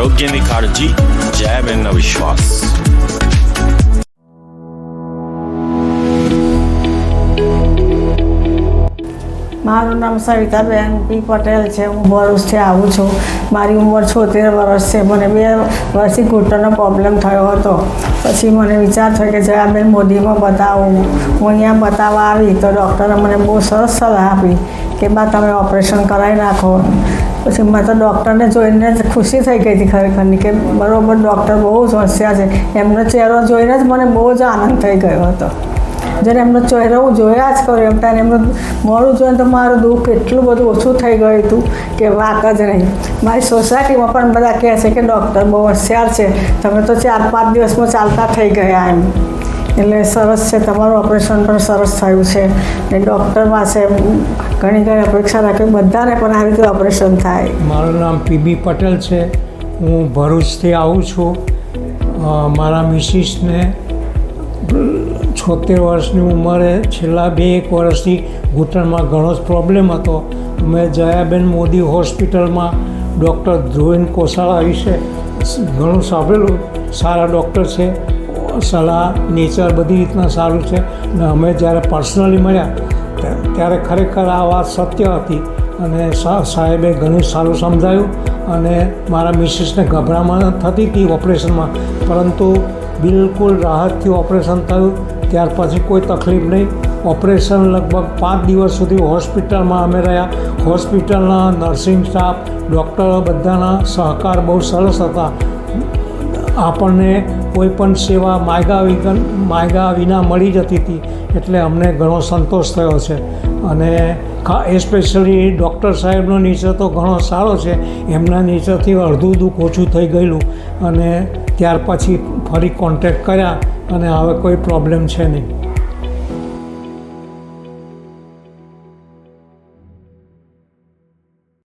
આરોગ્યની કાળજી, જયાબેનનો વિશ્વાસ. મારું નામ સવિતાબેન પી પટેલ છે. હું ભરૂચથી આવું છું. મારી ઉંમર 76 વર્ષ છે. મને 2 વર્ષથી ઘૂંટણનો પ્રોબ્લેમ થયો હતો. પછી મને વિચાર થયો કે જયાબેન મોદીમાં બતાવું. હું અહીંયા બતાવવા આવી તો ડૉક્ટરે મને બહુ સરસ સલાહ આપી કે બા તમે ઓપરેશન કરાવી નાખો. પછી મેં તો ડૉક્ટરને જોઈને જ ખુશી થઈ ગઈ હતી ખરેખરની કે બરાબર ડૉક્ટર બહુ જ હોશિયાર છે. એમનો ચહેરો જોઈને જ મને બહુ જ આનંદ થઈ ગયો હતો. જ્યારે એમનો ચહેરો હું જોયા જ કર્યો એમ ત્યારે એમનું મોડું જોઈને તો મારું દુઃખ એટલું બધું ઓછું થઈ ગયું હતું કે વાત જ નહીં. મારી સોસાયટીમાં પણ બધા કહે છે કે ડૉક્ટર બહુ હોશિયાર છે, તમે તો 4-5 દિવસમાં ચાલતા થઈ ગયા એમ. એટલે સરસ છે, તમારું ઓપરેશન પણ સરસ થયું છે. ને ડૉક્ટર પાસે ઘણી અપેક્ષા રાખી બધાને પણ આવી રીતે ઓપરેશન થાય. મારું નામ પીબી પટેલ છે. હું ભરૂચથી આવું છું. મારા મિસિસને 76 વર્ષની ઉંમરે છેલ્લા 2-1 વર્ષથી ઘૂંટણમાં ઘણો જ પ્રોબ્લેમ હતો. મેં જયાબેન મોદી હોસ્પિટલમાં ડૉક્ટર ધ્રુવીન કોસાળા વિશે ઘણું સાંભળેલું. સારા ડૉક્ટર છે, સલાહ નેચર બધી રીતના સારું છે. અને અમે જ્યારે પર્સનલી મળ્યા ત્યારે ખરેખર આ વાત સત્ય હતી અને સાહેબે ઘણું સારું સમજાયું. અને મારા મિસિસને ગભરામણ થતી હતી ઓપરેશનમાં, પરંતુ બિલકુલ રાહતથી ઓપરેશન થયું. ત્યાર પછી કોઈ તકલીફ નહીં. ઓપરેશન લગભગ 5 દિવસ સુધી હોસ્પિટલમાં અમે રહ્યા. હોસ્પિટલના નર્સિંગ સ્ટાફ, ડૉક્ટરો બધાના સહકાર બહુ સરસ હતા. આપણને કોઈ પણ સેવા માગ્યા વિના મળી જતી હતી. એટલે અમને ઘણો સંતોષ થયો છે. અને એસ્પેશિયલી ડૉક્ટર સાહેબનો નેચર તો ઘણો સારો છે. એમના નેચરથી અડધું દુઃખ ઓછું થઈ ગયેલું. અને ત્યાર પછી ફરી કોન્ટેક્ટ કર્યા અને હવે કોઈ પ્રોબ્લેમ છે નહીં.